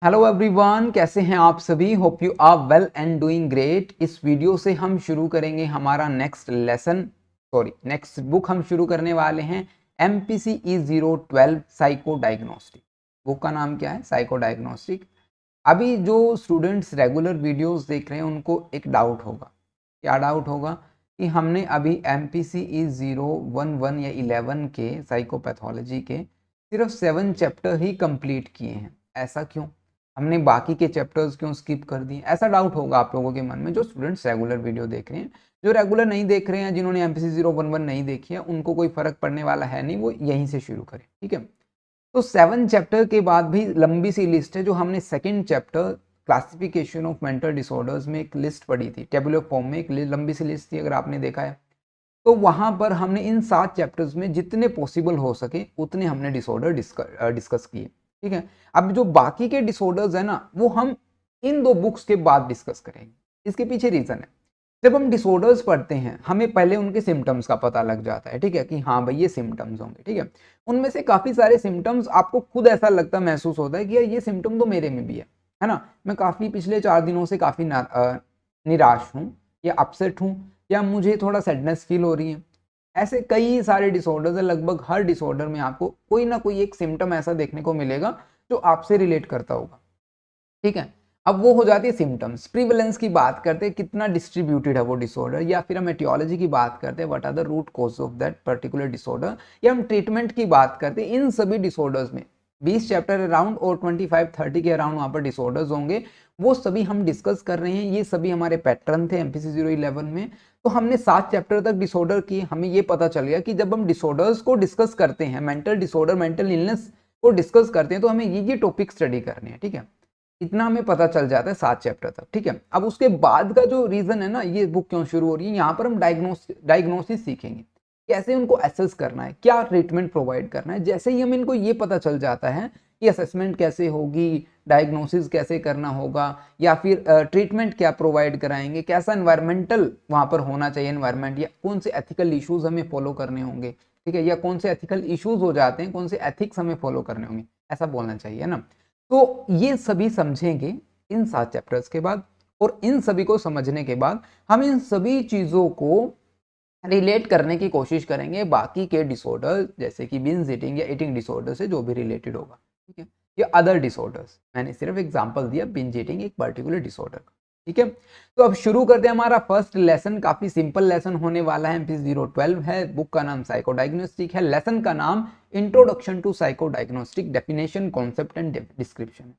Hello everyone, कैसे हैं आप सभी। Hope you are well and doing great. इस वीडियो से हम शुरू करेंगे हमारा नेक्स्ट बुक हम शुरू करने वाले हैं MPC E012 psycho diagnostic. Book का नाम क्या है? Psycho diagnostic. अभी जो स्टूडेंट्स रेगुलर वीडियोस देख रहे हैं उनको एक डाउट होगा। क्या डाउट होगा? कि हमने अभी MPC E011 या 11 के साइकोपैथोलॉजी के सिर्फ 7 चैप्टर ही कंप्लीट किए हैं। ऐसा क्यों? हमने बाकी के चैप्टर्स क्यों स्किप कर दिए? ऐसा डाउट होगा आप लोगों के मन में, जो स्टूडेंट्स रेगुलर वीडियो देख रहे हैं। जो रेगुलर नहीं देख रहे हैं, जिन्होंने MPC 011 नहीं देखी है, उनको कोई फर्क पड़ने वाला है नहीं, वो यहीं से शुरू करें, ठीक है। तो 7 चैप्टर के बाद भी लंबी सी लिस्ट है। जो हमने second chapter classification of mental disorders में एक लिस्ट पढ़ी थी, टेबुलर फॉर्म में एक लंबी सी लिस्ट थी, अगर आपने देखा है तो वहां पर हमने इन 7 चैप्टर्स में जितने पॉसिबल हो सके उतने हमने डिसऑर्डर डिस्कस किए, ठीक है। अब जो बाकी के डिसऑर्डर्स है ना, वो हम इन 2 बुक्स के बाद डिस्कस करेंगे। इसके पीछे रीजन है, जब हम डिसऑर्डर्स पढ़ते हैं हमें पहले उनके सिम्टम्स का पता लग जाता है, ठीक है, कि हाँ भाई ये सिम्टम्स होंगे, ठीक है। उनमें से काफी सारे सिम्टम्स आपको खुद ऐसा लगता महसूस होता है कि यार ये सिम्टम तो मेरे में भी है ना। मैं काफी पिछले 4 दिनों से काफी निराश हूँ या अपसेट हूँ, या मुझे थोड़ा सैडनेस फील हो रही है। ऐसे कई सारे डिसऑर्डर्स है, लगभग हर डिसऑर्डर में आपको कोई ना कोई एक सिम्टम ऐसा देखने को मिलेगा जो आपसे रिलेट करता होगा, ठीक है। अब वो हो जाती है सिम्टम्स। प्रीवलेंस की बात करते हैं, कितना डिस्ट्रीब्यूटेड है वो डिसऑर्डर, या फिर हम एटियोलॉजी की बात करते हैं, what are the root cause of that particular disorder, या हम ट्रीटमेंट की बात करते हैं। इन सभी डिसऑर्डर्स में 20 चैप्टर अराउंड और 25-30 के अराउंड वहां पर डिसऑर्डर्स होंगे, वो सभी हम डिस्कस कर रहे हैं। ये सभी हमारे पैटर्न थे MPC 011 में। तो हमने 7 चैप्टर तक डिसऑर्डर किए। हमें ये पता चल गया कि जब हम डिसऑर्डर्स को डिस्कस करते हैं, मेंटल डिसऑर्डर, मेंटल इलनेस को डिस्कस करते हैं, तो हमें ये टॉपिक स्टडी करने हैं, ठीक है। इतना हमें पता चल जाता है 7 चैप्टर तक, ठीक है। अब उसके बाद का जो रीजन है ना, ये बुक क्यों शुरू हो रही है, यहाँ पर हम डायग्नोसिस सीखेंगे, कैसे उनको एसेस करना है, क्या ट्रीटमेंट प्रोवाइड करना है। जैसे ही हम इनको ये पता चल जाता है कि असेसमेंट कैसे होगी, डायग्नोसिस कैसे करना होगा, या फिर ट्रीटमेंट क्या प्रोवाइड कराएंगे, कैसा एनवायरमेंटल वहाँ पर होना चाहिए एनवायरमेंट, या कौन से एथिकल इश्यूज हमें फॉलो करने होंगे, ठीक है, या कौन से एथिकल इश्यूज हो जाते हैं, कौन से एथिक्स हमें फॉलो करने होंगे, ऐसा बोलना चाहिए ना। तो ये सभी समझेंगे इन 7 चैप्टर्स के बाद, और इन सभी को समझने के बाद हम इन सभी चीज़ों को रिलेट करने की कोशिश करेंगे बाकी के डिसऑर्डर, जैसे कि बिंज ईटिंग या ईटिंग डिसऑर्डर से जो भी रिलेटेड होगा, ठीक है, या अदर डिसऑर्डर्स। मैंने सिर्फ एग्जांपल दिया बिंज ईटिंग एक पर्टिकुलर डिसऑर्डर का, ठीक है। तो अब शुरू करते हैं हमारा फर्स्ट लेसन। काफी सिंपल लेसन होने वाला है। MPC 012 है, बुक का नाम साइको डायग्नोस्टिक है, लेसन का नाम introduction to psycho diagnostic, definition, concept and description.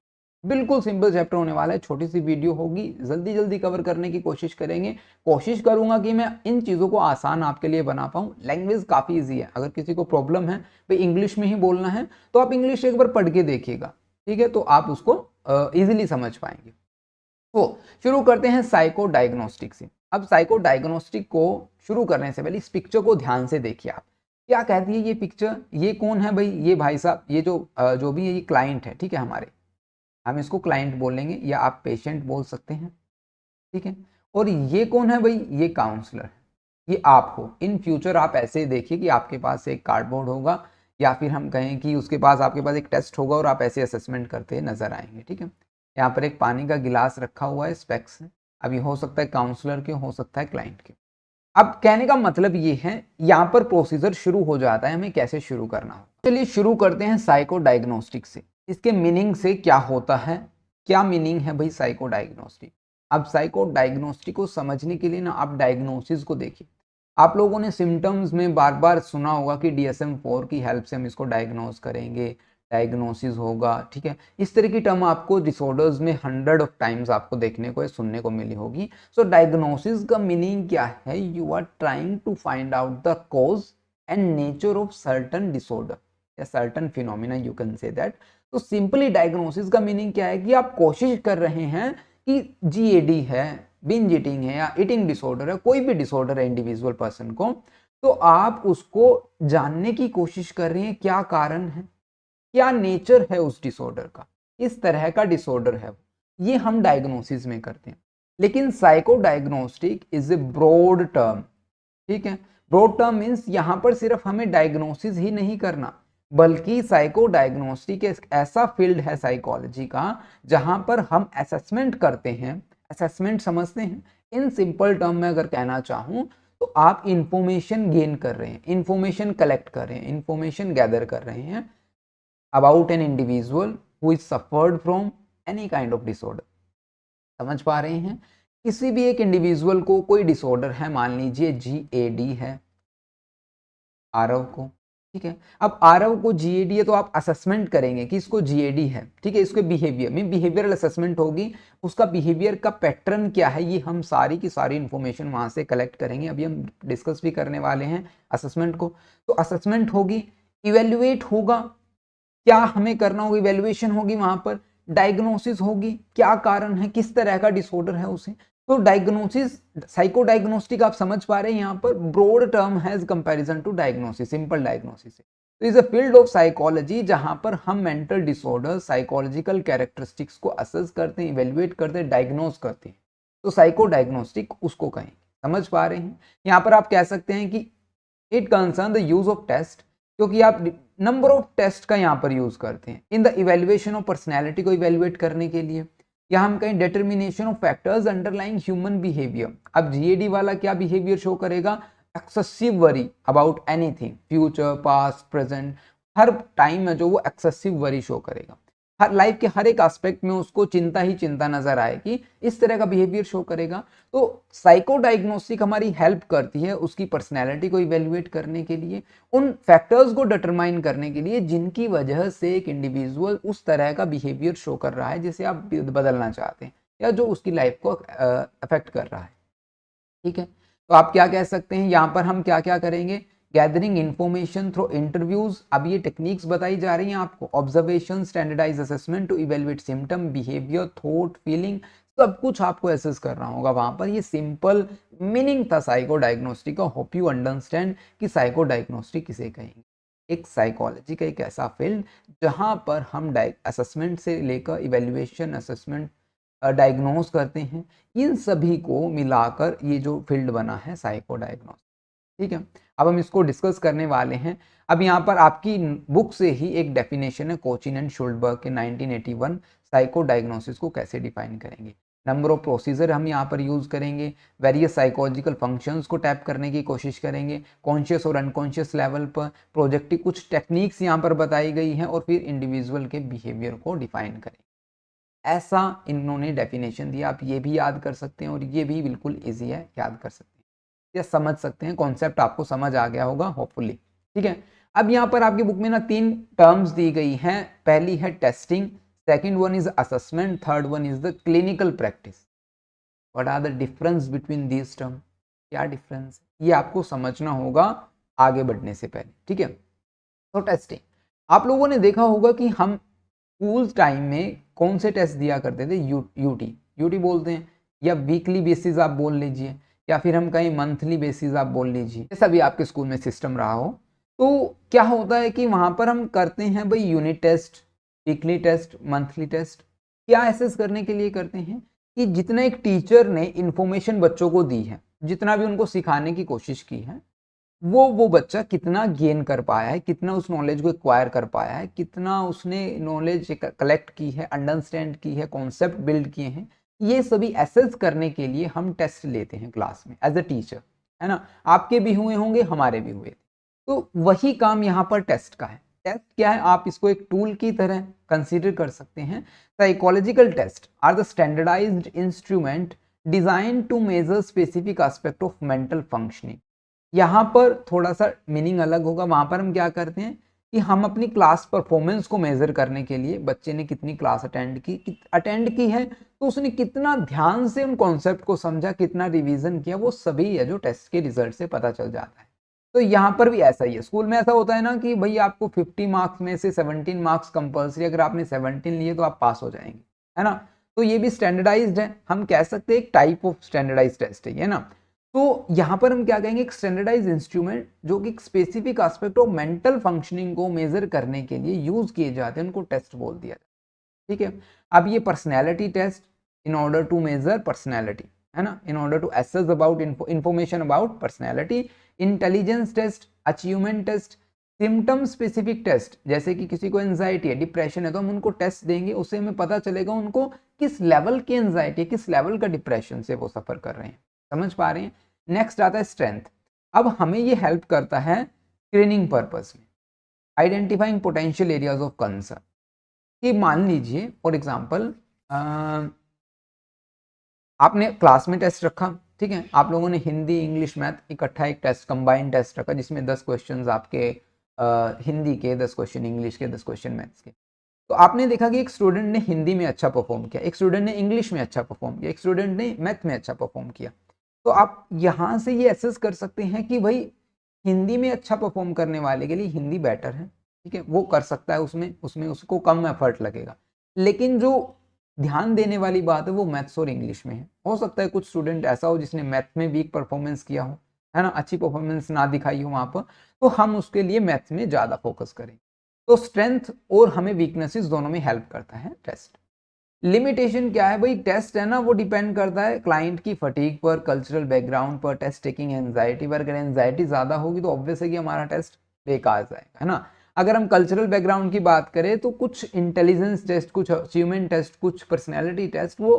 बिल्कुल सिंपल चैप्टर होने वाला है, छोटी सी वीडियो होगी, जल्दी जल्दी कवर करने की कोशिश करेंगे। कोशिश करूंगा कि मैं इन चीज़ों को आसान आपके लिए बना पाऊँ। लैंग्वेज काफ़ी इजी है, अगर किसी को प्रॉब्लम है भाई इंग्लिश में ही बोलना है तो आप इंग्लिश एक बार पढ़ के देखिएगा, ठीक है, तो आप उसको ईजिली समझ पाएंगे। तो शुरू करते हैं साइको डायग्नोस्टिक से। अब साइको डायग्नोस्टिक को शुरू करने से पहले इस पिक्चर को ध्यान से देखिए। आप क्या कहती है ये पिक्चर? ये कौन है भाई? ये भाई साहब, ये जो भी है, ये क्लाइंट है, ठीक है, हमारे। हम इसको क्लाइंट बोलेंगे या आप पेशेंट बोल सकते हैं, ठीक है। और ये कौन है भाई? ये काउंसलर है, ये आप हो। इन फ्यूचर आप ऐसे देखिए कि आपके पास एक कार्डबोर्ड होगा, या फिर हम कहें कि उसके पास आपके पास एक टेस्ट होगा और आप ऐसे असेसमेंट करते नजर आएंगे, ठीक है। यहाँ पर एक पानी का गिलास रखा हुआ है, स्पेक्स है। अब ये हो सकता है काउंसलर के, हो सकता है क्लाइंट के। अब कहने का मतलब ये है, यहाँ पर प्रोसीजर शुरू हो जाता है, हमें कैसे शुरू करना हो। चलिए शुरू करते हैं साइको डायग्नोस्टिक से। इसके मीनिंग से क्या होता है, क्या मीनिंग है भाई साइको डायग्नोस्टिक। अब साइको डायग्नोस्टिक को समझने के लिए ना आप डायग्नोसिस को देखिए। आप लोगों ने सिम्टम्स में बार बार सुना होगा कि DSM-4 की हेल्प से हम इसको डायग्नोज करेंगे, डायग्नोसिस होगा, ठीक है। इस तरह की टर्म आपको डिसऑर्डर्स में 100 ऑफ टाइम्स आपको देखने को सुनने को मिली होगी। सो डायग्नोसिस का मीनिंग क्या है? You are trying to find out the cause and nature of certain disorder या certain phenomena, you can say that. तो सिंपली डायग्नोसिस का मीनिंग क्या है कि आप कोशिश कर रहे हैं कि GAD है, बिंज ईटिंग है, या ईटिंग डिसऑर्डर है, कोई भी डिसऑर्डर है इंडिविजुअल पर्सन को, तो आप उसको जानने की कोशिश कर रहे हैं क्या कारण है, क्या नेचर है उस डिसऑर्डर का, इस तरह का डिसऑर्डर है, ये हम डायग्नोसिस में करते हैं। लेकिन psycho diagnostic is a broad term, ठीक है। ब्रॉड टर्म मीन्स यहां पर सिर्फ हमें डायग्नोसिस ही नहीं करना, बल्कि साइको डायग्नोस्टिक एक ऐसा फील्ड है साइकोलॉजी का जहां पर हम असेसमेंट करते हैं। असेसमेंट समझते हैं? इन सिंपल टर्म में अगर कहना चाहूं तो आप इंफॉर्मेशन गेन कर रहे हैं, इंफॉर्मेशन कलेक्ट कर रहे हैं, इंफॉर्मेशन गैदर कर रहे हैं about an individual who is suffered from any kind of disorder. समझ पा रहे हैं? किसी भी एक इंडिविजुअल को कोई डिसऑर्डर है, मान लीजिए GAD है आरव को, ठीक है। अब आरव को GAD है तो आप असेसमेंट करेंगे कि इसको GAD है, ठीक है। इसके बिहेवियर में बिहेवियरल असेसमेंट होगी, उसका बिहेवियर का पैटर्न क्या है, ये हम सारी की सारी इंफॉर्मेशन वहां से कलेक्ट करेंगे। अभी हम डिस्कस भी करने वाले हैं असेसमेंट को। तो असेसमेंट होगी, इवेल्युएट होगा, क्या हमें करना होगा, इवेल्युएशन होगी, वहां पर डायग्नोसिस होगी, क्या कारण है, किस तरह का डिसऑर्डर है उसे। तो डायग्नोसिस, साइको डायग्नोस्टिक आप समझ पा रहे हैं, यहाँ पर ब्रॉड टर्म है as comparison to diagnosis, simple diagnosis. तो is a field of psychology जहां पर हम मेंटल डिसऑर्डर, साइकोलॉजिकल कैरेक्टरिस्टिक्स को असेस करते हैं, इवेल्युएट करते हैं, डायग्नोज करते हैं। तो साइको डायग्नोस्टिक उसको कहें। समझ पा रहे हैं? यहाँ पर आप कह सकते हैं कि it concern the use of test, क्योंकि आप नंबर ऑफ टेस्ट का यहाँ पर यूज करते हैं in the evaluation of personality को इवेल्युएट करने के लिए, या हम कहें determination of factors underlying human behaviour. अब GAD वाला क्या बिहेवियर शो करेगा? Excessive worry about anything, future, past, present, her time में जो वो एक्सेसिव वरी शो करेगा, हर लाइफ के हर एक एस्पेक्ट में उसको चिंता ही चिंता नजर आएगी, इस तरह का बिहेवियर शो करेगा। तो साइको डायग्नोस्टिक हमारी हेल्प करती है उसकी पर्सनैलिटी को इवेल्युएट करने के लिए, उन फैक्टर्स को डिटरमाइन करने के लिए जिनकी वजह से एक इंडिविजुअल उस तरह का बिहेवियर शो कर रहा है जिसे आप बदलना चाहते हैं, या जो उसकी लाइफ को अफेक्ट कर रहा है, ठीक है। तो आप क्या कह सकते हैं, यहाँ पर हम क्या क्या करेंगे? Gathering information through interviews. अब ये टेक्निक्स बताई जा रही हैं आपको, observation, standardise assessment to evaluate symptom, behaviour, thought, feeling, सब कुछ आपको एसेस करना होगा वहां पर। ये सिंपल मीनिंग था साइको डायग्नोस्टिक का। होप यू अंडरस्टैंड कि साइको डायग्नोस्टिक किसे कहेंगे। एक साइकोलॉजी का एक ऐसा फील्ड जहां पर हम असेसमेंट से लेकर इवेल्युएशन, असेसमेंट, डायग्नोज करते हैं, इन सभी को मिलाकर ये जो फील्ड बना है साइको डायग्नोस्टिक, ठीक है। अब हम इसको डिस्कस करने वाले हैं। अब यहाँ पर आपकी बुक से ही एक डेफिनेशन है कोचिन एंड शुल्डबर्ग के 1981, साइको डायग्नोसिस को कैसे डिफाइन करेंगे। नंबर ऑफ प्रोसीजर हम यहाँ पर यूज करेंगे, वेरियस साइकोलॉजिकल फंक्शंस को टैप करने की कोशिश करेंगे, कॉन्शियस और अनकॉन्शियस लेवल पर प्रोजेक्टिव कुछ टेक्निक्स यहाँ पर बताई गई हैं, और फिर इंडिविजुअल के बिहेवियर को डिफाइन करेंगे। ऐसा इन्होंने डेफिनेशन दिया, आप ये भी याद कर सकते हैं, और ये भी बिल्कुल ईजी है, याद कर सकते हैं या समझ सकते हैं। कॉन्सेप्ट आपको समझ आ गया होगा होपफुली, ठीक है। अब यहाँ पर आपकी बुक में ना 3 टर्म्स दी गई हैं। पहली है testing, second one is assessment, third one is the clinical practice. What are the difference between these term? क्या डिफरेंस, ये आपको समझना होगा आगे बढ़ने से पहले, ठीक है। तो टेस्टिंग, आप लोगों ने देखा होगा कि हम स्कूल टाइम में कौन से टेस्ट दिया करते थे? यूटी बोलते हैं, या वीकली बेसिस आप बोल लीजिए, या फिर हम कहीं मंथली बेसिस आप बोल लीजिए, जैसा भी आपके स्कूल में सिस्टम रहा हो। तो क्या होता है कि वहां पर हम करते हैं भाई unit test, weekly test, monthly test. क्या एसेस करने के लिए करते हैं कि जितना एक टीचर ने इंफॉर्मेशन बच्चों को दी है, जितना भी उनको सिखाने की कोशिश की है, वो बच्चा कितना गेन कर पाया है, कितना उस नॉलेज को एक्वायर कर पाया है, कितना उसने नॉलेज कलेक्ट की है, अंडरस्टैंड की है, कॉन्सेप्ट बिल्ड किए हैं, ये सभी एसेस करने के लिए हम टेस्ट लेते हैं क्लास में एज अ टीचर, है ना। आपके भी हुए होंगे, हमारे भी हुए थे। तो वही काम यहाँ पर टेस्ट का है। टेस्ट क्या है? आप इसको एक टूल की तरह कंसीडर कर सकते हैं। Psychological test are the standardised instrument design to measure specific aspect of mental functioning. यहाँ पर थोड़ा सा मीनिंग अलग होगा। वहां पर हम क्या करते हैं कि हम अपनी क्लास परफॉर्मेंस को मेजर करने के लिए, बच्चे ने कितनी क्लास अटेंड की है, तो उसने कितना ध्यान से उन कॉन्सेप्ट को समझा, कितना रिवीजन किया, वो सभी है जो टेस्ट के रिजल्ट से पता चल जाता है। तो यहाँ पर भी ऐसा ही है। स्कूल में ऐसा होता है ना कि भाई आपको 50 मार्क्स में से 17 मार्क्स कंपल्सरी, अगर आपने 17 लिए तो आप पास हो जाएंगे, है ना। तो ये भी स्टैंडर्डाइज्ड है, हम कह सकते हैं एक टाइप ऑफ स्टैंडर्डाइज्ड टेस्ट है ना। तो यहाँ पर हम क्या कहेंगे, एक स्टैंडर्डाइज इंस्ट्रूमेंट जो कि specific aspect of mental functioning को मेजर करने के लिए यूज किए जाते हैं, उनको टेस्ट बोल दिया जाता है, ठीक है। अब ये personality test, in order to measure personality, है ना, in order to assess about information about personality. Intelligence test, achievement test, symptom specific test, जैसे कि किसी को एंजाइटी है, डिप्रेशन है, तो हम उनको टेस्ट देंगे, उससे हमें पता चलेगा उनको किस लेवल की एंजाइटी है, किस लेवल का डिप्रेशन से वो सफर कर रहे हैं। समझ पा रहे हैं। नेक्स्ट आता है स्ट्रेंथ। अब हमें ये हेल्प करता है स्क्रीनिंग पर्पस में, identifying potential areas of concern. कि मान लीजिए फॉर एग्जाम्पल आपने क्लास में टेस्ट रखा, ठीक है, आप लोगों ने हिंदी इंग्लिश मैथ इकट्ठा एक टेस्ट कंबाइंड टेस्ट रखा जिसमें 10 क्वेश्चंस आपके हिंदी के, 10 क्वेश्चन इंग्लिश के, 10 क्वेश्चन मैथ्स के। तो आपने देखा कि एक स्टूडेंट ने हिंदी में अच्छा परफॉर्म किया, एक स्टूडेंट ने इंग्लिश में अच्छा परफॉर्म किया, एक स्टूडेंट ने मैथ में अच्छा परफॉर्म किया। तो आप यहाँ से ये एसेस कर सकते हैं कि भाई हिंदी में अच्छा परफॉर्म करने वाले के लिए हिंदी बेटर है, ठीक है, वो कर सकता है, उसमें उसमें उसको कम एफर्ट लगेगा। लेकिन जो ध्यान देने वाली बात है वो मैथ्स और इंग्लिश में है। हो सकता है कुछ स्टूडेंट ऐसा हो जिसने मैथ में वीक परफॉर्मेंस किया हो, है ना, अच्छी परफॉर्मेंस ना दिखाई हो वहां पर, तो हम उसके लिए मैथ्स में ज़्यादा फोकस करें। तो स्ट्रेंथ और हमें वीकनेसेस दोनों में हेल्प करता है टेस्ट। लिमिटेशन क्या है भाई, टेस्ट है ना वो डिपेंड करता है क्लाइंट की फटीग पर, कल्चरल बैकग्राउंड पर, टेस्ट टेकिंग एंजाइटी पर। अगर एंजाइटी ज़्यादा होगी तो ऑब्वियस है कि हमारा टेस्ट बेकार जाएगा, है ना। अगर हम कल्चरल बैकग्राउंड की बात करें तो कुछ इंटेलिजेंस टेस्ट, कुछ अचीवमेंट टेस्ट, कुछ पर्सनैलिटी टेस्ट वो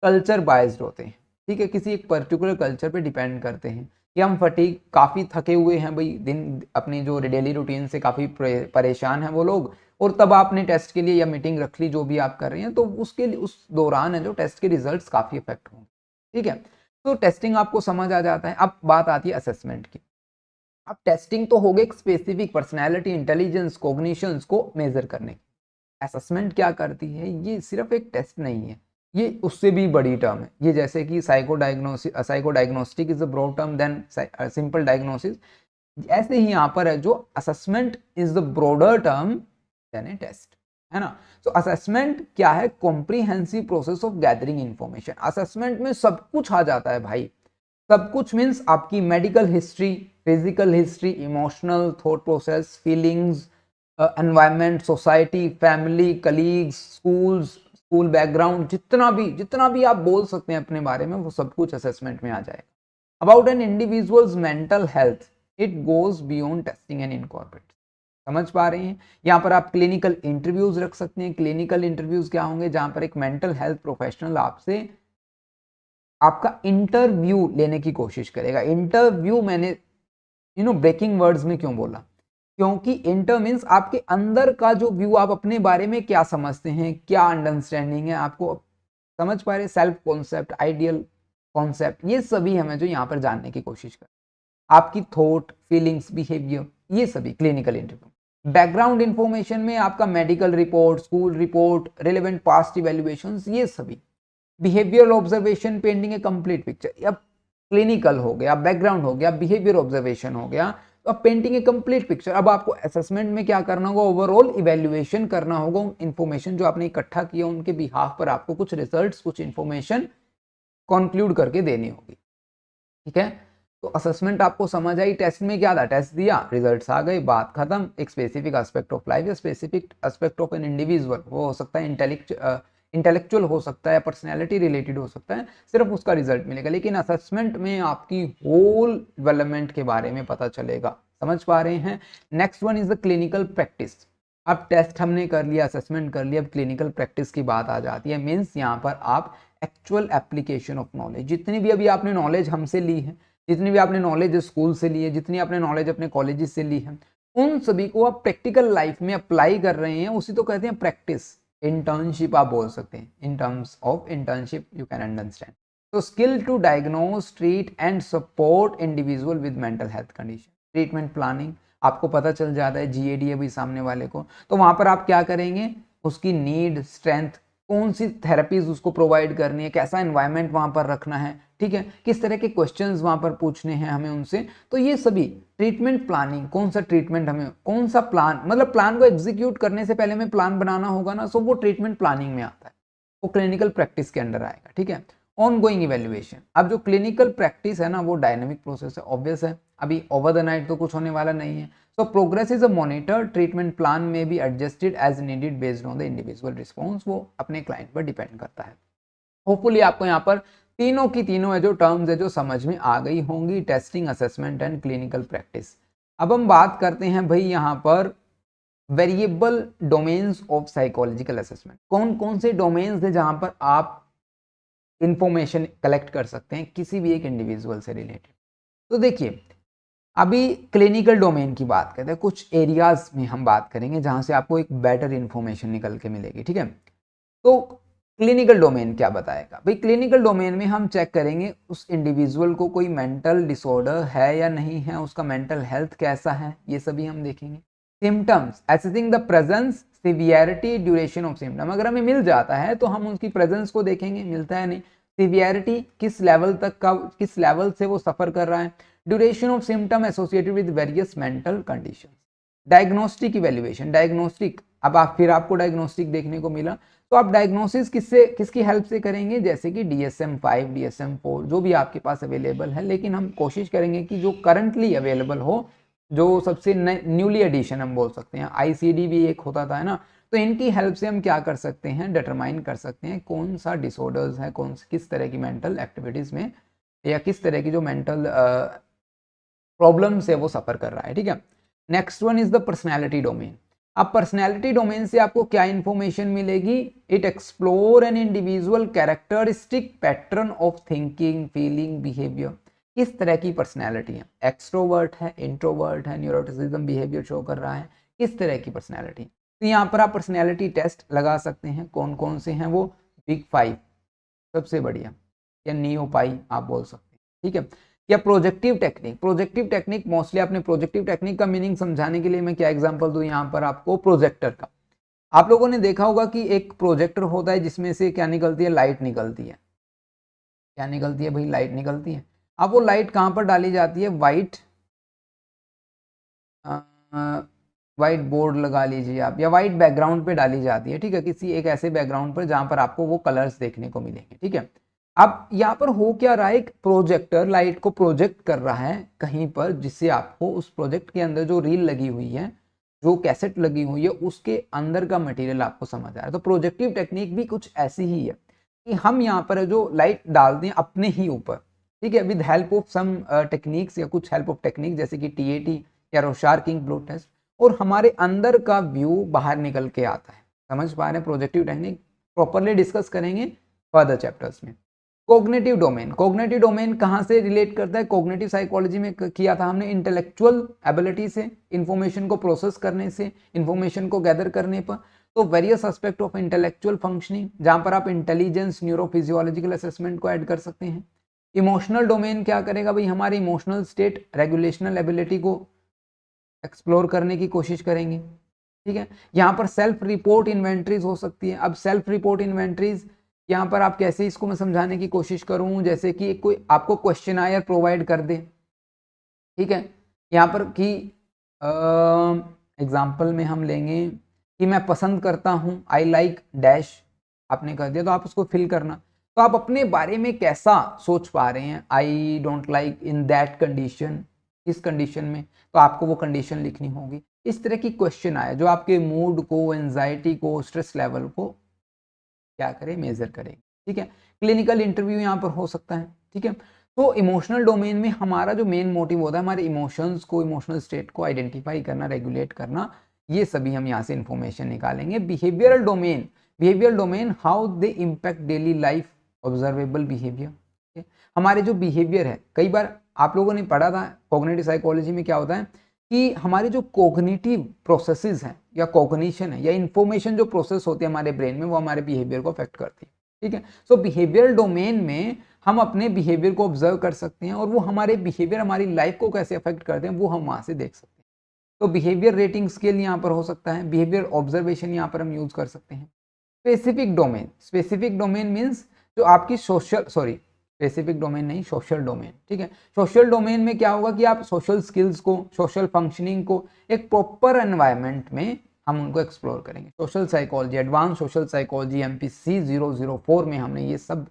कल्चर बाइज्ड होते हैं, ठीक है, किसी एक पर्टिकुलर कल्चर पे डिपेंड करते हैं कि हम फटीग काफ़ी थके हुए हैं भाई, दिन अपनी जो डेली रूटीन से काफ़ी परेशान हैं वो लोग, और तब आपने टेस्ट के लिए या मीटिंग रख ली जो भी आप कर रहे हैं, तो उसके लिए उस दौरान है जो टेस्ट के रिजल्ट्स काफ़ी इफेक्ट होंगे, ठीक है। तो टेस्टिंग आपको समझ आ जाता है। अब बात आती है असेसमेंट की। अब टेस्टिंग तो हो गई एक स्पेसिफिक पर्सनैलिटी, इंटेलिजेंस, कोग्निशंस को मेजर करने की। असेसमेंट क्या करती है, ये सिर्फ एक टेस्ट नहीं है, ये उससे भी बड़ी टर्म है। ये जैसे कि psycho diagnostic is a broad term than simple diagnosis, ऐसे ही यहाँ पर है जो assessment is the broader term than a test, है ना। तो असेसमेंट क्या है, comprehensive process of gathering information. Assessment में सब कुछ आ जाता है भाई, सब कुछ मीन्स आपकी medical history, physical history, emotional, thought process, feelings, environment, society, family, colleagues, school background, जितना भी आप बोल सकते हैं अपने बारे में, वो सब कुछ असेसमेंट में आ जाएगा। About an individuals mental health, it goes beyond testing and incorporate. समझ पा रहे हैं। यहाँ पर आप क्लिनिकल इंटरव्यूज रख सकते हैं। क्लिनिकल इंटरव्यूज क्या होंगे, जहां पर एक मेंटल हेल्थ प्रोफेशनल आपसे आपका इंटरव्यू लेने की कोशिश करेगा। इंटरव्यू मैंने ब्रेकिंग वर्ड्स में क्यों बोला, क्योंकि इंटर मीन्स आपके अंदर का जो व्यू, आप अपने बारे में क्या समझते हैं, क्या अंडरस्टैंडिंग है आपको, समझ पा रहे, सेल्फ कॉन्सेप्ट, आइडियल कॉन्सेप्ट, ये सभी हमें जो यहाँ पर जानने की कोशिश करें। आपकी थॉट, फीलिंग्स, बिहेवियर, ये सभी क्लिनिकल इंटरव्यू। बैकग्राउंड इंफॉर्मेशन में आपका medical report, school report, relevant past evaluations, ये सभी। बिहेवियरल ऑब्जर्वेशन, पेंटिंग ए कंप्लीट पिक्चर। अब क्लिनिकल हो गया, बैकग्राउंड हो गया, बिहेवियर ऑब्जर्वेशन हो गया, तो अब पेंटिंग ए कंप्लीट पिक्चर। अब आपको असेसमेंट में क्या करना होगा, ओवरऑल इवैल्यूएशन करना होगा। इंफॉर्मेशन जो आपने इकट्ठा किया उनके बिहाफ पर आपको कुछ रिजल्ट्स, कुछ इंफॉर्मेशन कंक्लूड करके देनी होगी, ठीक है। तो असेसमेंट आपको समझ आई। टेस्ट में क्या था, टेस्ट दिया, रिजल्ट्स आ गए, बात खत्म। एक स्पेसिफिक एस्पेक्ट ऑफ लाइफ या specific aspect of an individual, वो हो सकता है इंटेलेक्चुअल हो सकता है, पर्सनैलिटी रिलेटेड हो सकता है, सिर्फ उसका रिजल्ट मिलेगा। लेकिन असेसमेंट में आपकी होल डेवलपमेंट के बारे में पता चलेगा। समझ पा रहे हैं। Next one is the clinical practice. अब टेस्ट हमने कर लिया, असेसमेंट कर लिया, अब क्लिनिकल प्रैक्टिस की बात आ जाती है। मीन्स यहाँ पर आप एक्चुअल एप्लीकेशन ऑफ नॉलेज, जितनी भी अभी आपने नॉलेज हमसे ली है, जितनी भी आपने नॉलेज स्कूल से ली है, जितनी आपने नॉलेज अपने कॉलेजेस से ली है, उन सभी को आप प्रैक्टिकल लाइफ में अप्लाई कर रहे हैं, उसी तो कहते हैं प्रैक्टिस। इंटर्नशिप आप बोल सकते हैं। In terms of internship you can understand. तो skill to diagnose, treat and support individual with mental health condition. Treatment planning आपको पता चल जाता है, GAD अभी सामने वाले को, तो वहां पर आप क्या करेंगे, उसकी नीड, स्ट्रेंथ, कौन सी थेरेपीज उसको प्रोवाइड करनी है, कैसा एनवायरनमेंट वहां पर रखना है, ठीक है, किस तरह के क्वेश्चंस वहां पर पूछने हैं हमें उनसे। तो ये सभी ट्रीटमेंट प्लानिंग, कौन सा ट्रीटमेंट हमें, कौन सा प्लान, मतलब प्लान को एग्जीक्यूट करने से पहले हमें प्लान बनाना होगा ना, सो वो ट्रीटमेंट प्लानिंग में आता है, वो क्लिनिकल प्रैक्टिस के अंडर आएगा, ठीक है। On going evaluation. अब जो क्लिनिकल प्रैक्टिस है ना, वो डायनेमिक प्रोसेस है, ऑब्वियस है, अभी ओवर द नाइट तो कुछ होने वाला नहीं है। So progress is a monitor. Treatment plan may be adjusted as needed based on the individual response. वो अपने क्लाइंट पर डिपेंड करता है। होपफुली आपको यहाँ पर तीनों की तीनों है जो टर्म्स है जो समझ में आ गई होंगी, testing, assessment and clinical practice. अब हम बात करते हैं भाई यहाँ पर variable domains of psychological assessment. कौन कौन से डोमेन्स है जहां पर आप इंफॉर्मेशन कलेक्ट कर सकते हैं किसी भी एक इंडिविजुअल से रिलेटेड। तो देखिए, अभी क्लिनिकल डोमेन की बात करते हैं, कुछ एरियाज में हम बात करेंगे जहां से आपको एक बेटर इंफॉर्मेशन निकल के मिलेगी, ठीक है। तो क्लिनिकल डोमेन क्या बताएगा भाई? क्लिनिकल डोमेन में हम चेक करेंगे उस इंडिविजुअल को कोई मेंटल डिसऑर्डर है या नहीं है, उसका मेंटल हेल्थ कैसा है, ये सभी हम देखेंगे। Symptoms, assessing the presence, severity, duration of symptom. अगर हमें मिल जाता है तो हम उसकी प्रेजेंस को देखेंगे, मिलता है नहीं, सिवियरिटी किस लेवल तक का, किस लेवल से वो सफर कर रहा है, duration of symptom associated with various mental condition. Diagnostic evaluation, diagnostic, अब फिर आपको डायग्नोस्टिक देखने को मिला, तो आप डायग्नोसिस किसकी हेल्प से करेंगे? जैसे कि DSM-5, DSM-4 जो भी आपके पास अवेलेबल है, लेकिन हम कोशिश करेंगे कि जो करंटली अवेलेबल हो, जो सबसे न्यूली एडिशन हम बोल सकते हैं। ICD भी एक होता था, है ना। तो इनकी हेल्प से हम क्या कर सकते हैं, डिटरमाइन कर सकते हैं कौन सा डिसऑर्डर्स है, किस तरह की मेंटल एक्टिविटीज में या किस तरह की जो मेंटल प्रॉब्लम से वो सफर कर रहा है, ठीक है। Next one is the personality domain. अब पर्सनैलिटी डोमेन से आपको क्या इंफॉर्मेशन मिलेगी? It explore an individual characteristic pattern of thinking, feeling, behaviour. किस तरह की पर्सनैलिटी है, एक्सट्रोवर्ट है, इंट्रोवर्ट है, न्यूरोटिसिज्म बिहेवियर शो कर रहा है, किस तरह की पर्सनैलिटी। तो यहाँ पर आप पर्सनैलिटी टेस्ट लगा सकते हैं। कौन कौन से हैं वो? बिग 5 सबसे बढ़िया, या नियोपाई आप बोल सकते हैं, ठीक है। या projective technique, projective technique mostly आपने प्रोजेक्टिव टेक्निक का मीनिंग समझाने के लिए मैं क्या एग्जांपल दूं यहाँ पर आपको, प्रोजेक्टर का। आप लोगों ने देखा होगा कि एक प्रोजेक्टर होता है जिसमें से क्या निकलती है? लाइट निकलती है। क्या निकलती है भाई? लाइट निकलती है। अब वो लाइट कहाँ पर डाली जाती है? वाइट बोर्ड लगा लीजिए आप, या वाइट बैकग्राउंड पे डाली जाती है, ठीक है, किसी एक ऐसे बैकग्राउंड पर जहां पर आपको वो कलर्स देखने को मिलेंगे, ठीक है। अब यहाँ पर हो क्या रहा है, एक प्रोजेक्टर लाइट को प्रोजेक्ट कर रहा है कहीं पर, जिससे आपको उस प्रोजेक्ट के अंदर जो रील लगी हुई है, जो कैसेट लगी हुई है, उसके अंदर का मटेरियल आपको समझ आ रहा है। तो प्रोजेक्टिव टेक्निक भी कुछ ऐसी ही है कि हम यहाँ पर जो लाइट डालते हैं अपने ही ऊपर, ठीक है, with help of some techniques या कुछ हेल्प ऑफ टेक्निक जैसे कि TAT या रोशार्किंग ब्लो टेस्ट, और हमारे अंदर का व्यू बाहर निकल के आता है। समझ पा रहे हैं? प्रोजेक्टिव टेक्निक प्रॉपरली डिस्कस करेंगे फर्दर चैप्टर्स में। कोग्निटिव डोमेन, कोग्निटिव डोमेन कहाँ से रिलेट करता है? कोग्निटिव साइकोलॉजी में किया था हमने, इंटेलेक्चुअल एबिलिटी से, इंफॉर्मेशन को प्रोसेस करने से, इंफॉर्मेशन को गैदर करने पर। तो various aspect of intellectual functioning, जहां पर आप इंटेलिजेंस, न्यूरोफिजियोलॉजिकल असेसमेंट को ऐड कर सकते हैं। इमोशनल डोमेन क्या करेगा भाई? हमारे इमोशनल स्टेट, रेगुलेशनल एबिलिटी को एक्सप्लोर करने की कोशिश करेंगे, ठीक है। यहाँ पर सेल्फ रिपोर्ट इन्वेंट्रीज हो सकती है। अब सेल्फ रिपोर्ट इन्वेंट्रीज यहाँ पर आप कैसे, इसको मैं समझाने की कोशिश करूँ, जैसे कि कोई आपको क्वेश्चनायर प्रोवाइड कर दे, ठीक है। यहाँ पर कि एग्जाम्पल में हम लेंगे कि मैं पसंद करता हूँ, आई लाइक डैश, आपने कर दिया, तो आप उसको फिल करना। तो आप अपने बारे में कैसा सोच पा रहे हैं, I don't like in that condition, इस कंडीशन में, तो आपको वो कंडीशन लिखनी होगी। इस तरह की क्वेश्चन आए जो आपके मूड को, एंजाइटी को, स्ट्रेस लेवल को क्या करे, मेजर करे, ठीक है। क्लिनिकल इंटरव्यू यहाँ पर हो सकता है, ठीक है। तो इमोशनल डोमेन में हमारा जो मेन मोटिव होता है, हमारे इमोशंस को, इमोशनल स्टेट को आइडेंटिफाई करना, रेगुलेट करना, ये सभी हम यहाँ से इंफॉर्मेशन निकालेंगे। Behavioural domain, behavioural domain, how they impact daily life, observable behaviour. हमारे जो बिहेवियर है, कई बार आप लोगों ने पढ़ा था कॉग्निटिव साइकोलॉजी में क्या होता है कि हमारे जो कॉग्निटिव प्रोसेसेस हैं या कॉग्निशन है या इंफॉर्मेशन जो प्रोसेस होती है हमारे ब्रेन में, वो हमारे बिहेवियर को अफेक्ट करती है, ठीक है। सो बिहेवियरल डोमेन में हम अपने बिहेवियर को ऑब्जर्व कर सकते हैं, और वो हमारे बिहेवियर हमारी लाइफ को कैसे अफेक्ट करते हैं वो हम वहाँ से देख सकते हैं। तो बिहेवियर रेटिंग स्केल यहाँ पर हो सकता है, बिहेवियर ऑब्जर्वेशन यहाँ पर हम यूज कर सकते हैं। Specific domain, specific domain means जो आपकी स्पेसिफिक डोमेन नहीं, सोशल डोमेन, ठीक है। सोशल डोमेन में क्या होगा कि आप सोशल स्किल्स को, सोशल फंक्शनिंग को एक प्रॉपर एनवायरनमेंट में हम उनको एक्सप्लोर करेंगे। Social psychology, advance social psychology MPC 004 में हमने ये सब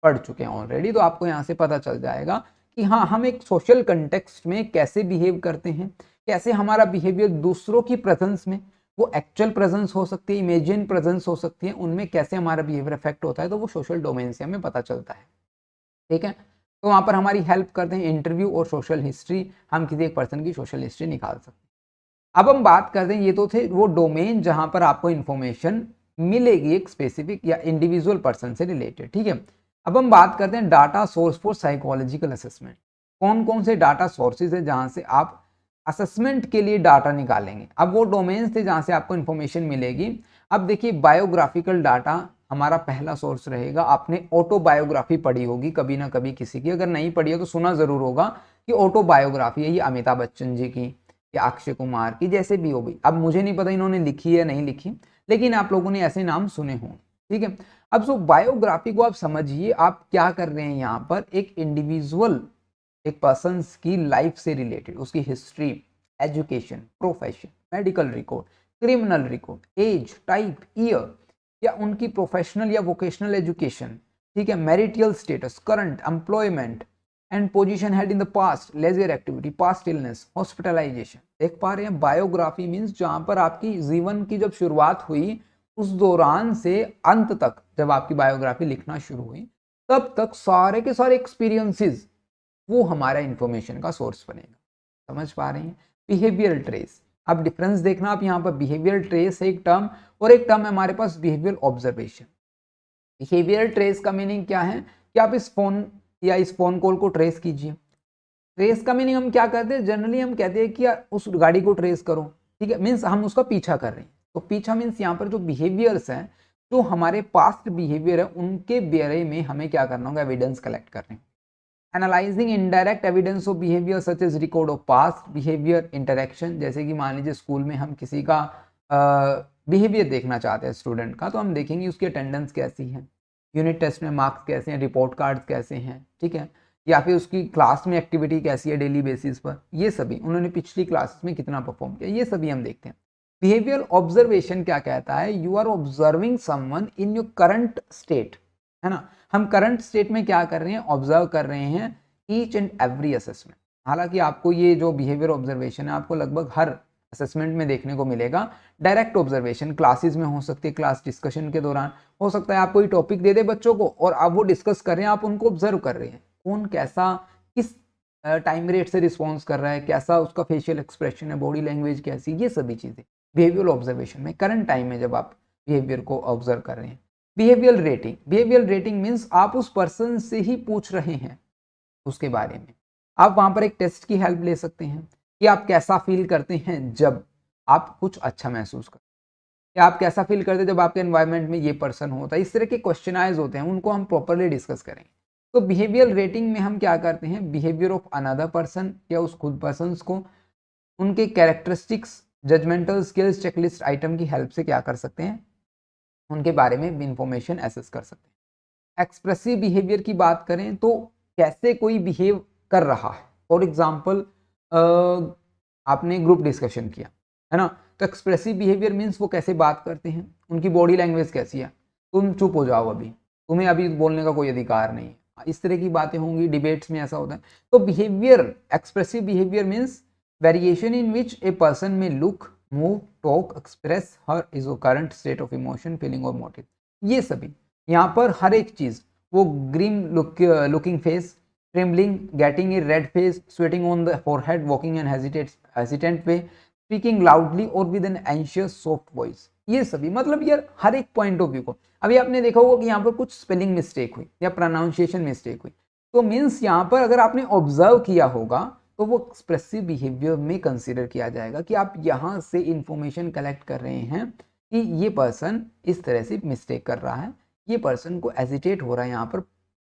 पढ़ चुके हैं ऑलरेडी। तो आपको यहाँ से पता चल जाएगा कि हाँ, हम एक सोशल कंटेक्स्ट में कैसे बिहेव करते हैं, कैसे हमारा बिहेवियर दूसरों की प्रेजेंस में, वो एक्चुअल प्रेजेंस हो सकती है, इमेजिन प्रेजेंस हो सकती है, उनमें कैसे हमारा बिहेवियर इफेक्ट होता है, तो वो सोशल डोमेन से हमें पता चलता है, ठीक है। तो वहाँ पर हमारी हेल्प करते हैं इंटरव्यू और सोशल हिस्ट्री, हम किसी एक पर्सन की सोशल हिस्ट्री निकाल सकते हैं। अब हम बात करते हैं, ये तो थे वो डोमेन जहाँ पर आपको इन्फॉर्मेशन मिलेगी एक स्पेसिफिक या इंडिविजुअल पर्सन से रिलेटेड, ठीक है। अब हम बात करते हैं data source for psychological assessment. कौन कौन से डाटा सोर्सेज है जहाँ से आप असेसमेंट के लिए डाटा निकालेंगे। अब वो डोमेन्स थे जहाँ से आपको इन्फॉर्मेशन मिलेगी। अब देखिए बायोग्राफिकल डाटा हमारा पहला सोर्स रहेगा। आपने ऑटोबायोग्राफी पढ़ी होगी कभी ना कभी किसी की, अगर नहीं पढ़ी है तो सुना जरूर होगा कि ऑटोबायोग्राफी है ये अमिताभ बच्चन जी की या अक्षय कुमार की, जैसे भी हो गई। अब मुझे नहीं पता इन्होंने लिखी है नहीं लिखी, लेकिन आप लोगों ने ऐसे नाम सुने हों, ठीक है। अब सो बायोग्राफी को आप समझिए, आप क्या कर रहे हैं यहाँ पर, एक इंडिविजुअल एक पर्सन की लाइफ से रिलेटेड उसकी history, education, profession, medical record, criminal record, age, type, year, या उनकी प्रोफेशनल या वोकेशनल एजुकेशन, ठीक है, marital status, current employment and position held in the past, leisure activity, past illness, hospitalisation. देख पा रहे हैं, बायोग्राफी मीन्स जहां पर आपकी जीवन की जब शुरुआत हुई उस दौरान से अंत तक, जब आपकी बायोग्राफी लिखना शुरू हुई तब तक सारे के सारे एक्सपीरियंसेस वो हमारा इंफॉर्मेशन का सोर्स बनेगा। समझ पा रहे हैं। बिहेवियर ट्रेस, अब डिफरेंस देखना आप यहाँ पर, बिहेवियर ट्रेस है एक टर्म और एक टर्म है हमारे पास बिहेवियर ऑब्जर्वेशन। बिहेवियर ट्रेस का मीनिंग क्या है कि आप इस फोन या इस फोन कॉल को ट्रेस कीजिए। ट्रेस का मीनिंग हम क्या करते हैं, जनरली हम कहते हैं कि यार उस गाड़ी को ट्रेस करो, ठीक है, मीन्स हम उसका पीछा कर रहे हैं। तो पीछा मीन्स यहाँ पर जो बिहेवियर्स हैं, जो हमारे पास्ट बिहेवियर है उनके बारे में हमें क्या करना होगा, एविडेंस कलेक्ट करने। Analysing indirect evidence of behaviour such as record of past behaviour interaction. जैसे कि मान लीजिए स्कूल में हम किसी का बिहेवियर देखना चाहते हैं स्टूडेंट का, तो हम देखेंगे उसकी अटेंडेंस कैसी है, यूनिट टेस्ट में मार्क्स कैसे हैं, रिपोर्ट कार्ड्स कैसे हैं, ठीक है, या फिर उसकी क्लास में एक्टिविटी कैसी है डेली बेसिस पर, ये सभी उन्होंने पिछली क्लासेस में कितना परफॉर्म किया, ये सभी हम देखते हैं। बिहेवियर ऑब्जर्वेशन क्या कहता है, you are observing someone in your current state, है ना। हम करंट स्टेट में क्या कर रहे हैं, ऑब्जर्व कर रहे हैं ईच एंड एवरी असेसमेंट। हालांकि आपको ये जो बिहेवियर ऑब्जर्वेशन है आपको लगभग हर असेसमेंट में देखने को मिलेगा। डायरेक्ट ऑब्जर्वेशन क्लासेस में हो सकती है, क्लास डिस्कशन के दौरान हो सकता है, आप कोई टॉपिक दे दे बच्चों को और आप वो डिस्कस कर रहे हैं, आप उनको ऑब्जर्व कर रहे हैं कौन कैसा किस टाइम रेट से रिस्पॉन्स कर रहा है, कैसा उसका फेशियल एक्सप्रेशन है, बॉडी लैंग्वेज कैसी, ये सभी चीज़ें बिहेवियर ऑब्जर्वेशन में करंट टाइम में जब आप बिहेवियर को ऑब्जर्व कर रहे हैं। Behaviour rating, behaviour rating means आप उस पर्सन से ही पूछ रहे हैं उसके बारे में। आप वहां पर एक टेस्ट की हेल्प ले सकते हैं कि आप कैसा फील करते हैं जब आप कुछ अच्छा महसूस करते हैं, या आप कैसा फील करते हैं जब आपके एनवायरनमेंट में ये पर्सन होता है। इस तरह के क्वेश्चनाइज होते हैं, उनको हम प्रॉपरली डिस्कस करेंगे। तो बिहेवियर रेटिंग में हम क्या करते हैं, बिहेवियर ऑफ अनदर पर्सन या उस खुद पर्सन को उनके characteristics, judgemental skills, checklist item की हेल्प से क्या कर सकते हैं, उनके बारे में इंफॉर्मेशन एसेस कर सकते हैं। एक्सप्रेसिव बिहेवियर की बात करें तो कैसे कोई बिहेव कर रहा है, फॉर एग्जाम्पल आपने ग्रुप डिस्कशन किया है ना, तो एक्सप्रेसिव बिहेवियर मीन्स वो कैसे बात करते हैं, उनकी बॉडी लैंग्वेज कैसी है, तुम चुप हो जाओ अभी, तुम्हें अभी बोलने का कोई अधिकार नहीं है, इस तरह की बातें होंगी। डिबेट्स में ऐसा होता है। तो behaviour, expressive behaviour means variation in which a person may look, move, talk, express her is current state of emotion, feeling और मोटिव। ये सभी यहाँ पर हर एक चीज, वो green looking face, trembling, getting a red face, sweating on the forehead, walking and hesitant way, speaking loudly और with an anxious soft voice, ये सभी मतलब यार हर एक पॉइंट ऑफ व्यू को। अभी आपने देखा होगा कि यहाँ पर कुछ स्पेलिंग मिस्टेक हुई या प्रोनाउंसिएशन मिस्टेक हुई, तो मीन्स यहाँ पर अगर आपने ऑब्जर्व किया होगा तो वो एक्सप्रेसिव बिहेवियर में कंसीडर किया जाएगा कि आप यहाँ से इंफॉर्मेशन कलेक्ट कर रहे हैं कि ये पर्सन इस तरह से मिस्टेक कर रहा है, ये पर्सन को एजिटेट हो रहा है यहाँ पर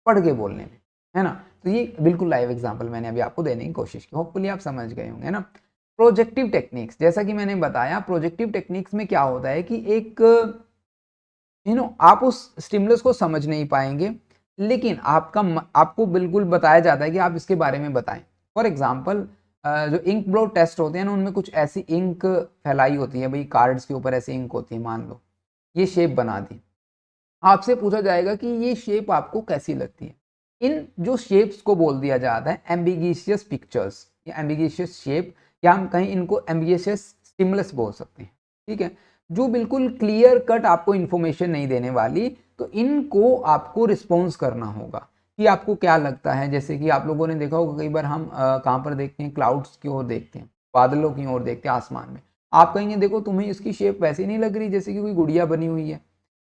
पढ़ के बोलने में, है ना। तो ये बिल्कुल लाइव एग्जांपल मैंने अभी आपको देने की कोशिश की, होपफुली आप समझ गए होंगे ना। प्रोजेक्टिव टेक्निक्स, जैसा कि मैंने बताया, प्रोजेक्टिव टेक्निक्स में क्या होता है कि एक आप उस स्टिमुलस को समझ नहीं पाएंगे, लेकिन आपको बिल्कुल बताया जाता है कि आप इसके बारे में बताएं। फॉर एग्जाम्पल जो इंक ब्लो टेस्ट होते हैं ना, उनमें कुछ ऐसी इंक फैलाई होती है, भाई कार्ड्स के ऊपर ऐसी इंक होती है, मान लो ये शेप बना दी, आपसे पूछा जाएगा कि ये शेप आपको कैसी लगती है। इन जो शेप्स को बोल दिया जाता है एम्बिगिशियस पिक्चर्स या एम्बिगिशियस शेप, या हम कहीं इनको एम्बिगिशियस स्टिमुलस बोल सकते हैं, ठीक है, जो बिल्कुल क्लियर कट आपको इन्फॉर्मेशन नहीं देने वाली। तो इनको आपको रिस्पॉन्स करना होगा कि आपको क्या लगता है, जैसे कि आप लोगों ने देखा होगा कई बार हम कहाँ पर देखते हैं, क्लाउड्स की ओर देखते हैं, बादलों की ओर देखते हैं आसमान में। आप कहेंगे देखो तुम्हें इसकी शेप वैसी नहीं लग रही जैसे कि कोई गुड़िया बनी हुई है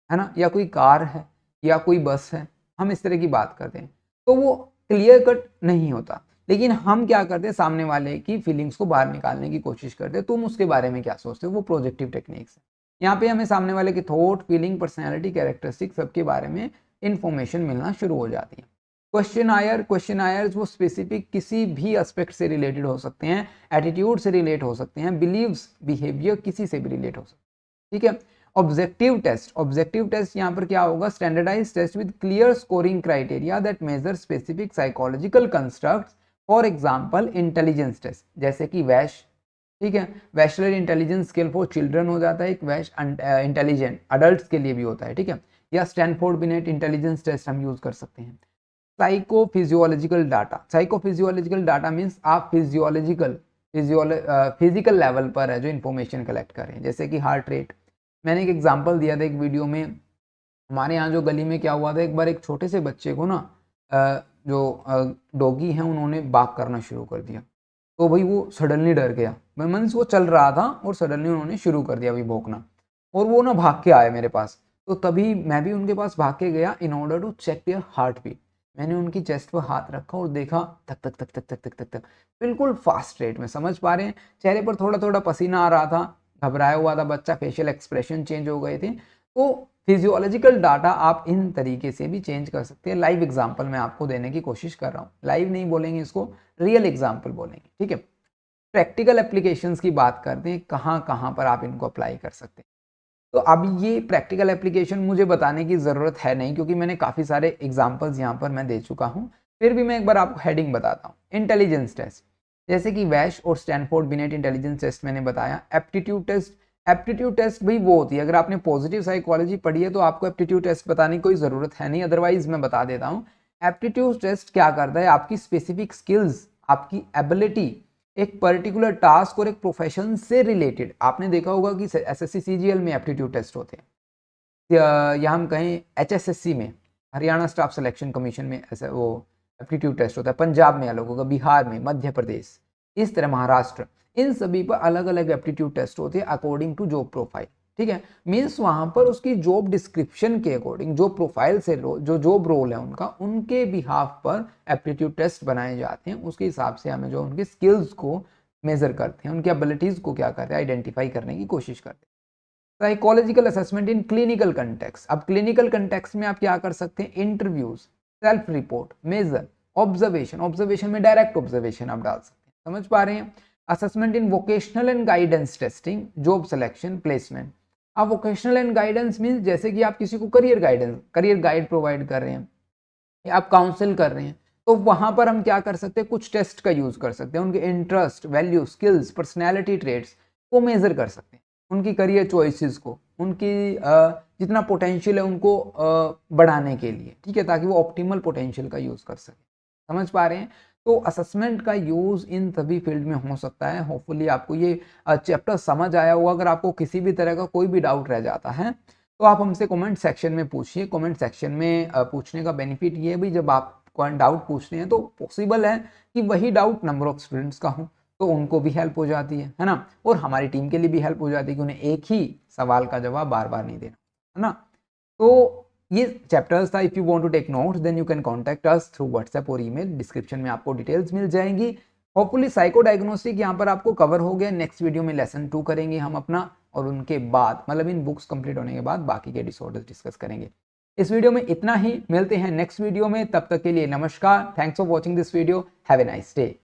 ना, या कोई कार है या कोई बस है, हम इस तरह की बात करते हैं। तो वो क्लियर कट नहीं होता, लेकिन हम क्या करते हैं, सामने वाले की फीलिंग्स को बाहर निकालने की कोशिश करते हैं। तुम उसके बारे में क्या सोचते हो, वो प्रोजेक्टिव टेक्निक्स है। यहाँ पे हमें सामने वाले के थॉट, फीलिंग, पर्सनैलिटी, कैरेक्टरिस्टिक सबके बारे में इंफॉर्मेशन मिलना शुरू हो जाती है। क्वेश्चनायर्स वो स्पेसिफिक किसी भी एस्पेक्ट से रिलेटेड हो सकते हैं, एटीट्यूड से रिलेट हो सकते हैं, बिलीव्स, बिहेवियर किसी से भी रिलेट हो सकते हैं, ठीक है। ऑब्जेक्टिव टेस्ट यहाँ पर क्या होगा, standardised test with clear scoring criteria that measure specific psychological constructs, for example intelligence test, जैसे कि वैश, ठीक है, Wechsler intelligence scale for children हो जाता है एक, वैश इंटेलिजेंट अडल्ट के लिए भी होता है, ठीक है, या स्टैनफोर्ड बिनेट इंटेलिजेंस टेस्ट हम यूज कर सकते हैं। साइकोफिजियोलॉजिकल डाटा मीन्स आप फिजिकल लेवल पर है जो इन्फॉर्मेशन कलेक्ट करें, जैसे कि हार्ट रेट। मैंने एक एग्जांपल दिया था एक वीडियो में, हमारे यहाँ जो गली में क्या हुआ था, एक बार एक छोटे से बच्चे को ना जो डॉगी हैं उन्होंने बाग करना शुरू कर दिया, तो भाई वो सडनली डर गया, मीन्स वो चल रहा था और सडनली उन्होंने शुरू कर दिया भाई भौंकना, और वो ना भाग के आए मेरे पास। तो तभी मैं भी उनके पास भाग के गया in order to check their heart beat. मैंने उनकी चेस्ट पर हाथ रखा और देखा तक तक तक तक तक तक तक तक, बिल्कुल फास्ट रेट में, समझ पा रहे हैं, चेहरे पर थोड़ा थोड़ा पसीना आ रहा था, घबराया हुआ था बच्चा, फेशियल एक्सप्रेशन चेंज हो गए थे। तो फिजियोलॉजिकल डाटा आप इन तरीके से भी चेंज कर सकते हैं। लाइव एग्जांपल मैं आपको देने की कोशिश कर रहा हूँ, लाइव नहीं बोलेंगे इसको, रियल एग्जांपल बोलेंगे, ठीक है। प्रैक्टिकल एप्लीकेशंस की बात करते हैं, कहाँ कहाँ पर आप इनको अप्लाई कर सकते हैं। तो अब ये प्रैक्टिकल एप्लीकेशन मुझे बताने की ज़रूरत है नहीं, क्योंकि मैंने काफ़ी सारे एग्जांपल्स यहाँ पर मैं दे चुका हूँ। फिर भी मैं एक बार आपको हेडिंग बताता हूँ। इंटेलिजेंस टेस्ट, जैसे कि वैश और स्टैनफोर्ड बिनेट इंटेलिजेंस टेस्ट मैंने बताया। एप्टीट्यूड टेस्ट भाई वो होती है, अगर आपने पॉजिटिव साइकोलॉजी पढ़ी है तो आपको एप्टीट्यूड टेस्ट बताने की कोई ज़रूरत है नहीं, अदरवाइज मैं बता देता हूँ। एप्टीट्यूड टेस्ट क्या करता है, आपकी स्पेसिफिक स्किल्स, आपकी एबिलिटी, एक पर्टिकुलर टास्क और एक प्रोफेशन से रिलेटेड। आपने देखा होगा कि एसएससी सीजीएल में एप्टीट्यूड टेस्ट होते हैं, या हम कहें एचएसएससी में, हरियाणा स्टाफ सिलेक्शन कमीशन में ऐसा वो एप्टीट्यूड टेस्ट होता है, पंजाब में अलग होगा, बिहार में, मध्य प्रदेश, इस तरह महाराष्ट्र, इन सभी पर अलग अलग एप्टीट्यूड टेस्ट होते हैं अकॉर्डिंग टू जॉब प्रोफाइल, ठीक है। मीन्स वहां पर उसकी जॉब डिस्क्रिप्शन के अकॉर्डिंग, जो प्रोफाइल से जो जॉब रोल है उनका, उनके बिहाफ पर एप्टीट्यूड टेस्ट बनाए जाते हैं। उसके हिसाब से हमें जो उनके स्किल्स को मेजर करते हैं, उनकी एबिलिटीज को क्या करते हैं, आइडेंटिफाई करने की कोशिश करते हैं। Psychological assessment in clinical context, अब क्लिनिकल कंटेक्स्ट में आप क्या कर सकते हैं, interviews, self report, measure, observation में डायरेक्ट ऑब्जर्वेशन आप डाल सकते हैं, समझ पा रहे हैं। Assessment in vocational and guidance testing, job selection, placement. अब वोकेशनल एंड गाइडेंस मीन्स जैसे कि आप किसी को करियर गाइड प्रोवाइड कर रहे हैं या आप काउंसिल कर रहे हैं, तो वहां पर हम क्या कर सकते हैं, कुछ टेस्ट का यूज कर सकते हैं, उनके interest, value, skills, personality traits को मेजर कर सकते हैं, उनकी करियर चॉइसेस को, उनकी जितना पोटेंशियल है उनको बढ़ाने के लिए, ठीक है, ताकि वो ऑप्टिमल पोटेंशियल का यूज कर सके, समझ पा रहे हैं। तो असेसमेंट का यूज इन सभी फील्ड में हो सकता है। होपफुली आपको ये चैप्टर समझ आया होगा। अगर आपको किसी भी तरह का कोई भी डाउट रह जाता है तो आप हमसे कमेंट सेक्शन में पूछिए। कमेंट सेक्शन में पूछने का बेनिफिट ये है भी, जब आप डाउट पूछते हैं तो पॉसिबल है कि वही डाउट नंबर ऑफ स्टूडेंट्स का हो, तो उनको भी हेल्प हो जाती है ना, और हमारी टीम के लिए भी हेल्प हो जाती है कि उन्हें एक ही सवाल का जवाब बार बार नहीं देना, है ना। तो ये चैप्टर्स था। If you want to take notes then you can contact us through WhatsApp और ईमेल, डिस्क्रिप्शन में आपको डिटेल्स मिल जाएंगी। होपफुली साइको डायग्नोस्टिक यहाँ पर आपको कवर हो गया। नेक्स्ट वीडियो में लेसन 2 करेंगे हम अपना, और उनके बाद मतलब इन बुक्स कंप्लीट होने के बाद बाकी के डिसऑर्डर्स डिस्कस करेंगे। इस वीडियो में इतना ही, मिलते हैं नेक्स्ट वीडियो में, तब तक के लिए नमस्कार। Thanks for watching this video, have a nice day.